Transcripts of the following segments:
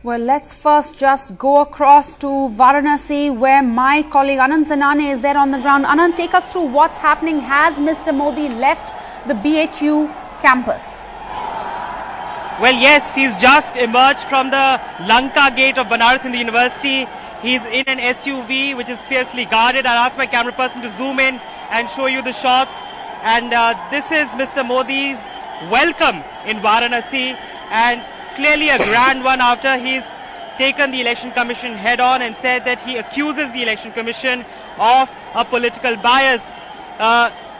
Well, let's first just go across to Varanasi, where my colleague Anand Zanane is there on the ground. Anand, take us through what's happening. Has Mr. Modi left the BHU campus? Well, yes, he's just emerged from the Lanka gate of Banaras Hindu University. He's in an SUV which is fiercely guarded. I'll ask my camera person to zoom in and show you the shots. And this is Mr. Modi's welcome in Varanasi, and clearly a grand one after he's taken the Election Commission head on and said that he accuses the Election Commission of a political bias.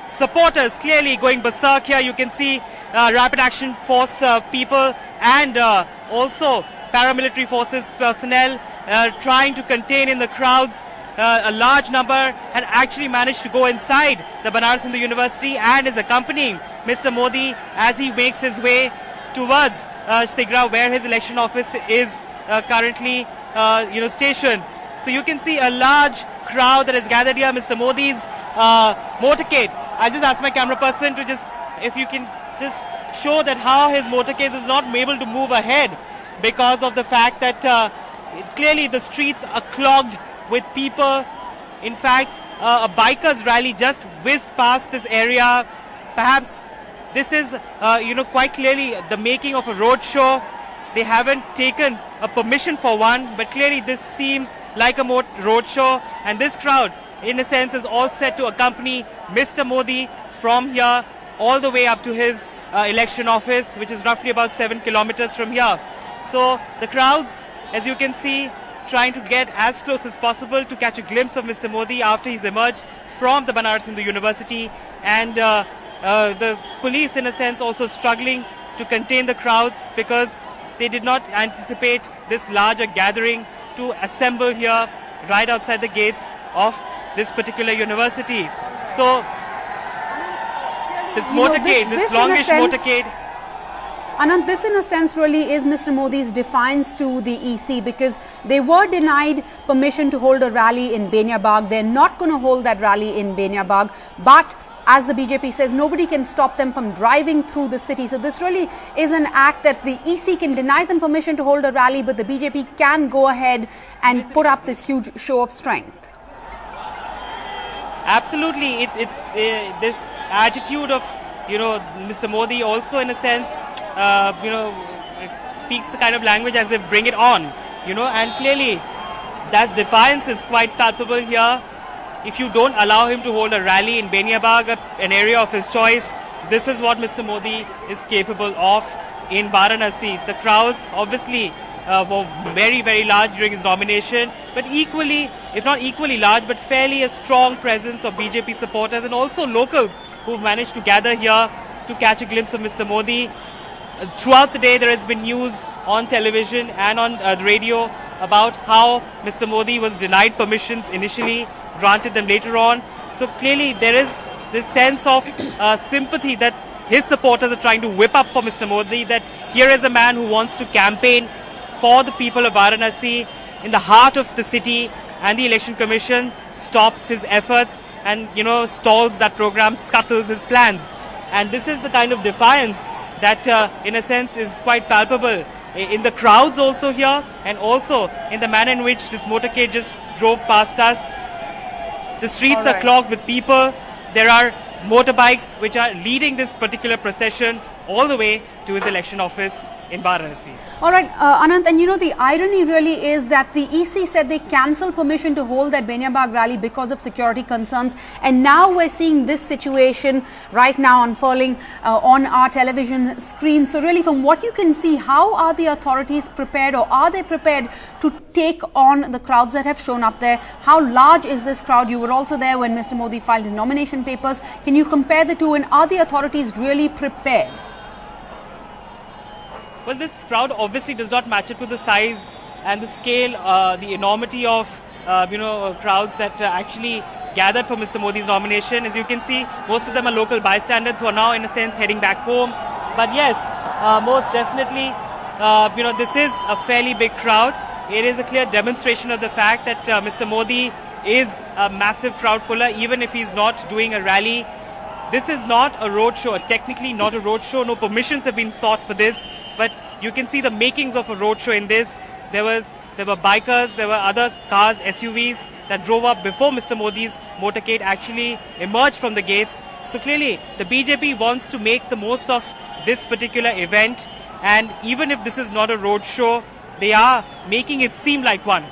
Supporters clearly going berserk here. You can see Rapid Action Force people and also paramilitary forces personnel trying to contain in the crowds. A large number had actually managed to go inside the Banaras Hindu University and is accompanying Mr. Modi as he makes his way towards Sigra, where his election office is currently stationed. So you can see a large crowd that has gathered here. Mr. Modi's motorcade. I'll just ask my camera person to if you can just show that how his motorcade is not able to move ahead because of the fact that clearly the streets are clogged with people. In fact, a bikers rally just whizzed past this area. Perhaps this is, quite clearly the making of a road show. They haven't taken a permission for one, but clearly this seems like a road show. And this crowd, in a sense, is all set to accompany Mr. Modi from here all the way up to his election office, which is roughly about 7 kilometers from here. So the crowds, as you can see, trying to get as close as possible to catch a glimpse of Mr. Modi after he's emerged from the Banaras Hindu University. And the police, in a sense, also struggling to contain the crowds because they did not anticipate this larger gathering to assemble here right outside the gates of this particular university. So this motorcade, this longish motorcade. Anand, this in a sense really is Mr. Modi's defiance to the EC, because they were denied permission to hold a rally in Benya Bagh. They're not going to hold that rally in Benya Bagh. But as the BJP says, nobody can stop them from driving through the city. So this really is an act that the EC can deny them permission to hold a rally, but the BJP can go ahead and put up this huge show of strength. Absolutely. This attitude of, Mr. Modi also, in a sense, speaks the kind of language as if bring it on, and clearly that defiance is quite palpable here. If you don't allow him to hold a rally in Benya Bagh, an area of his choice, this is what Mr. Modi is capable of in Varanasi. The crowds obviously were very, very large during his nomination, but equally, if not equally large, but fairly a strong presence of BJP supporters and also locals who've managed to gather here to catch a glimpse of Mr. Modi. Throughout the day, there has been news on television and on the radio about how Mr. Modi was denied permissions initially, granted them later on. So clearly there is this sense of sympathy that his supporters are trying to whip up for Mr. Modi, that here is a man who wants to campaign for the people of Varanasi in the heart of the city, and the Election Commission stops his efforts and, stalls that program, scuttles his plans. And this is the kind of defiance that, in a sense, is quite palpable in the crowds also here, and also in the manner in which this motorcade just drove past us. The streets are clogged with people. There are motorbikes which are leading this particular procession all the way to his election office in Varanasi. All right, Anant, and the irony really is that the EC said they cancelled permission to hold that Benya Bagh rally because of security concerns, and now we're seeing this situation right now unfurling on our television screen. So really, from what you can see, how are the authorities prepared, or are they prepared to take on the crowds that have shown up there? How large is this crowd? You were also there when Mr. Modi filed his nomination papers. Can you compare the two, and are the authorities really prepared? Well, this crowd obviously does not match up to the size and the scale, the enormity of, crowds that actually gathered for Mr. Modi's nomination. As you can see, most of them are local bystanders who are now, in a sense, heading back home. But yes, most definitely, this is a fairly big crowd. It is a clear demonstration of the fact that Mr. Modi is a massive crowd puller, even if he's not doing a rally. This is not a roadshow, technically not a roadshow. No permissions have been sought for this, but you can see the makings of a roadshow in this. There were bikers, there were other cars, SUVs that drove up before Mr. Modi's motorcade actually emerged from the gates. So clearly, the BJP wants to make the most of this particular event, and even if this is not a road show, they are making it seem like one.